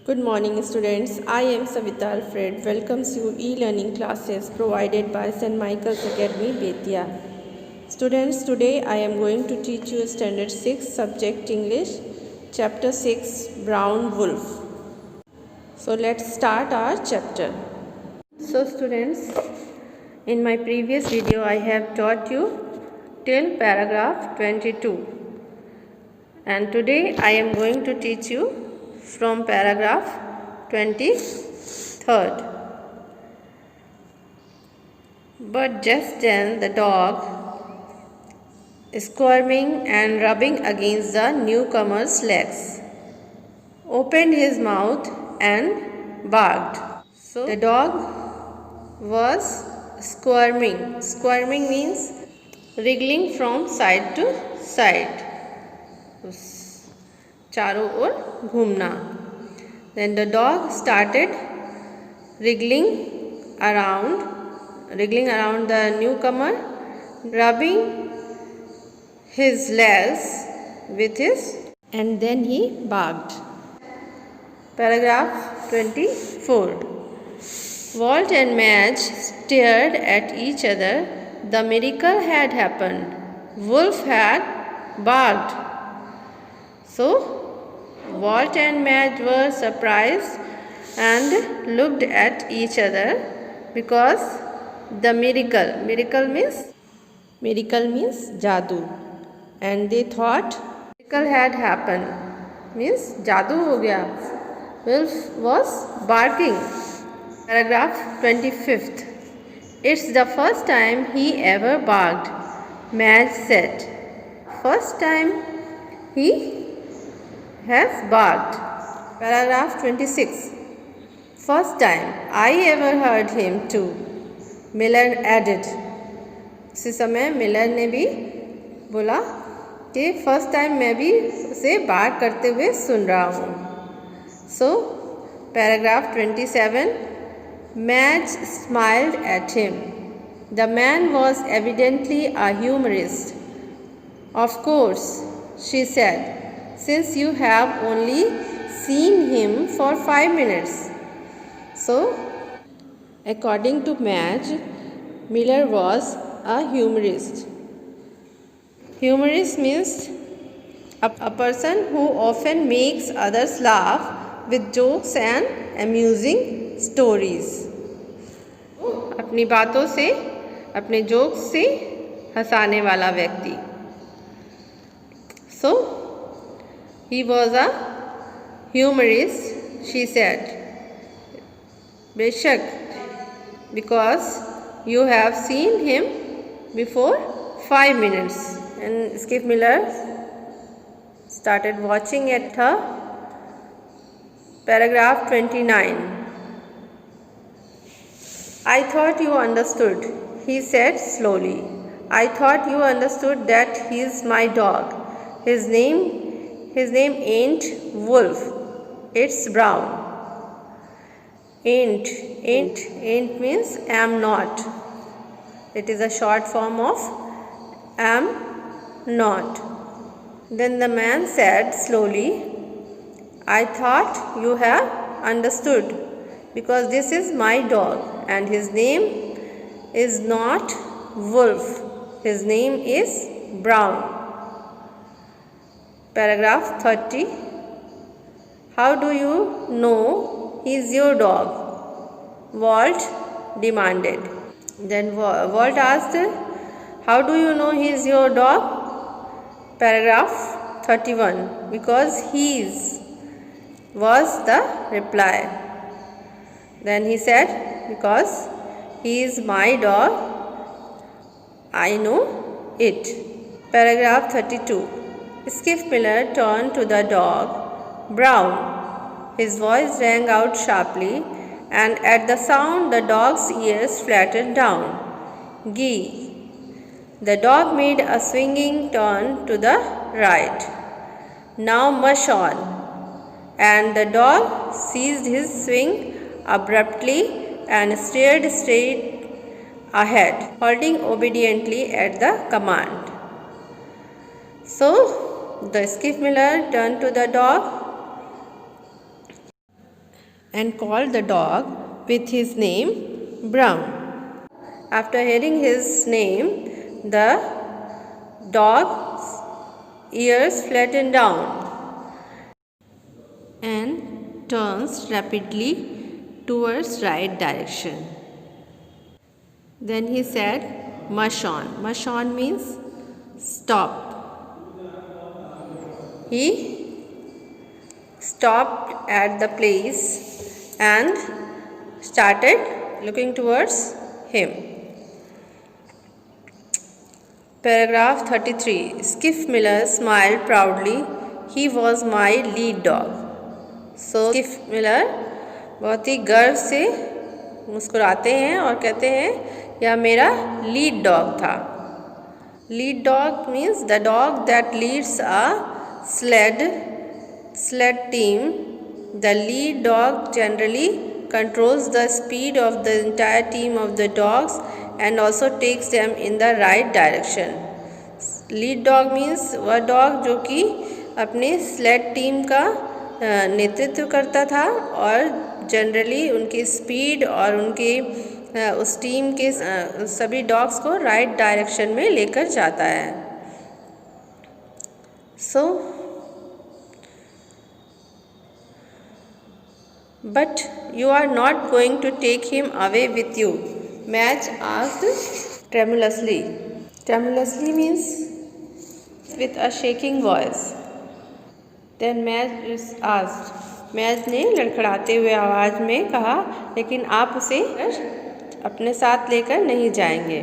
Good morning students. I am Savita Alfred. Welcomes you e-learning classes provided by St. Michael's Academy, Betia. Students, today I am going to teach you Standard 6 Subject English, Chapter 6 Brown Wolf. So let's start our chapter. So students, in my previous video I have taught you till paragraph 22. And today I am going to teach you from paragraph 23rd. But just then the dog, squirming and rubbing against the newcomer's legs, opened his mouth and barked. So the dog was squirming. Squirming means wriggling from side to side. चारों ओर घूमना. Then the dog started wriggling around the newcomer, rubbing his legs with his, and then he barked. Paragraph 24. Walt and Madge stared at each other. The miracle had happened. Wolf had barked. So Walt and Madge were surprised and looked at each other because the miracle means jadoo, and they thought miracle had happened, means jadoo ho gaya. Wolf was barking. Paragraph 25th. It's the first time he ever barked, Madge said. First time he has barked. Paragraph 26. First time I ever heard him too, Miller added. उसी समय Miller ने भी बोला कि first time मैं भी उसे bark करते हुए सुन रहा हूँ. So paragraph 27. Madge smiled at him. The man was evidently a humorist. Of course, she said, since you have only seen him for 5 minutes. So, according to Madge, Miller was a humorist. Humorist means a person who often makes others laugh with jokes and amusing stories. अपनी बातों से, अपने jokes से हंसाने वाला व्यक्ति. So, he was a humorist, she said. बेशक, because you have seen him before 5 minutes. And Skip Miller started watching at her. Paragraph 29. I thought you understood, he said slowly. I thought you understood that he's my dog. His name ain't Wolf, it's Brown. Ain't means am not. It is a short form of am not. Then the man said slowly, I thought you have understood, because this is my dog and his name is not Wolf. His name is Brown. Paragraph 30. How do you know he's your dog? Walt demanded. Then Walt asked, how do you know he's your dog? Paragraph 31. Because he's was the reply. Then he said, because he is my dog, I know it. Paragraph 32. Skip Miller turned to the dog, Brown. His voice rang out sharply, and at the sound the dog's ears flattened down. Gee. The dog made a swinging turn to the right. Now mush on. And the dog ceased his swing abruptly and stared straight ahead, holding obediently at the command. So, the Skip Miller turned to the dog and called the dog with his name Brown. After hearing his name, the dog's ears flattened down and turns rapidly towards right direction. Then he said, "Mush on." Mush on means stop. He stopped at the place and started looking towards him. Paragraph 33. Skiff Miller smiled proudly. He was my lead dog. So Skiff Miller बहुत ही गर्व से मुस्कुराते हैं और कहते हैं यह मेरा लीड डॉग था. Lead dog means the dog that leads a sled team. The lead dog generally controls the speed of the entire team of the dogs and also takes them in the right direction. Lead dog means वह dog जो कि अपने sled team का नेतृत्व करता था और generally उनकी स्पीड और उनकी उस टीम के सभी डॉग्स को राइट डायरेक्शन में लेकर जाता है. So but you are not going to take him away with you, Madge asked tremulously. Tremulously means with a shaking voice. Then Madge asked. Madge ने लड़खड़ाते हुए आवाज़ में कहा, लेकिन आप उसे अपने साथ लेकर नहीं जाएंगे.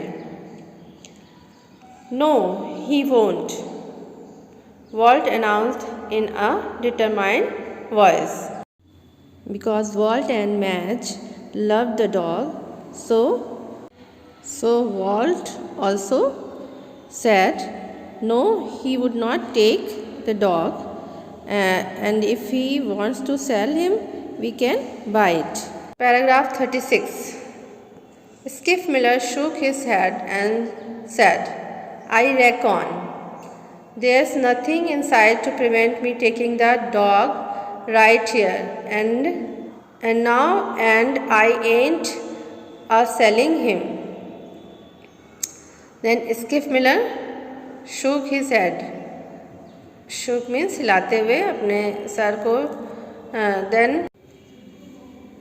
No, he won't, Walt announced in a determined voice. Because Walt and Madge loved the dog, so Walt also said no, he would not take the dog, and if he wants to sell him, we can buy it. Paragraph 36. Skiff Miller shook his head and said, I reckon there's nothing inside to prevent me taking the dog right here and now, and I ain't selling him. Then Skiff Miller shook his head. Shook means हिलाते हुए अपने sir को. Then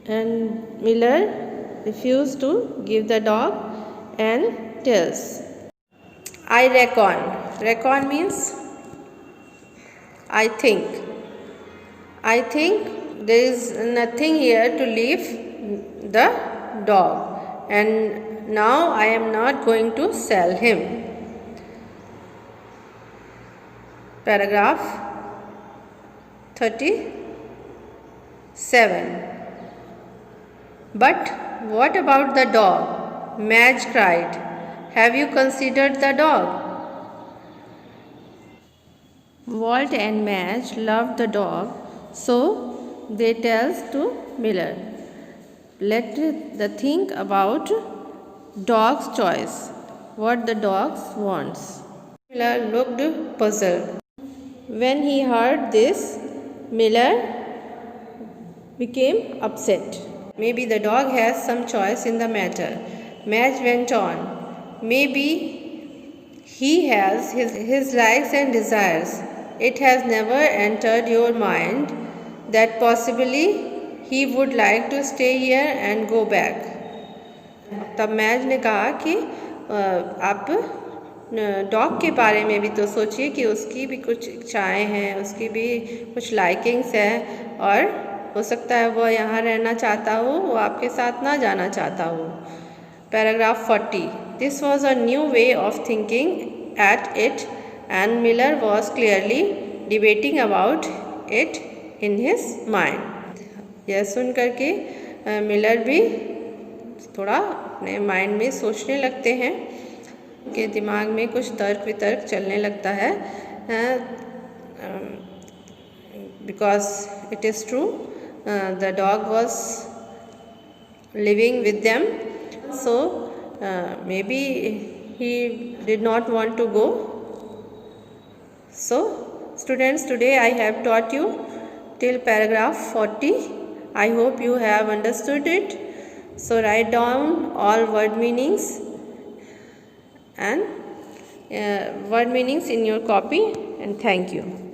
and Miller refused to give the dog and tells, I reckon. Reckon means I think. I think there is nothing here to leave the dog, and now I am not going to sell him. Paragraph 37. But what about the dog? Madge cried. Have you considered the dog? Walt and Madge loved the dog, so they tells to Miller, let the think about dog's choice, what the dog wants. Miller looked puzzled. When he heard this, Miller became upset. Maybe the dog has some choice in the matter. Madge went on. Maybe he has his likes and desires. It has never entered your mind that possibly he would like to stay here and go back. तब मैज ने कहा कि आप dog के बारे में भी तो सोचिए कि उसकी भी कुछ इच्छाएं हैं, उसकी भी कुछ लाइकिंग्स हैं, और हो सकता है वह यहाँ रहना चाहता हो, वो आपके साथ ना जाना चाहता हो. Paragraph 40. This was a new way of thinking at it, and Miller was clearly debating about it in his mind. यह सुन करके मिलर भी थोड़ा अपने माइंड में सोचने लगते हैं, के दिमाग में कुछ तर्क वितर्क चलने लगता है. Because it is true, the dog was living with them, so maybe he did not want to go. So students, today I have taught you till paragraph 40. I hope you have understood it. So write down all word meanings and in your copy, and thank you.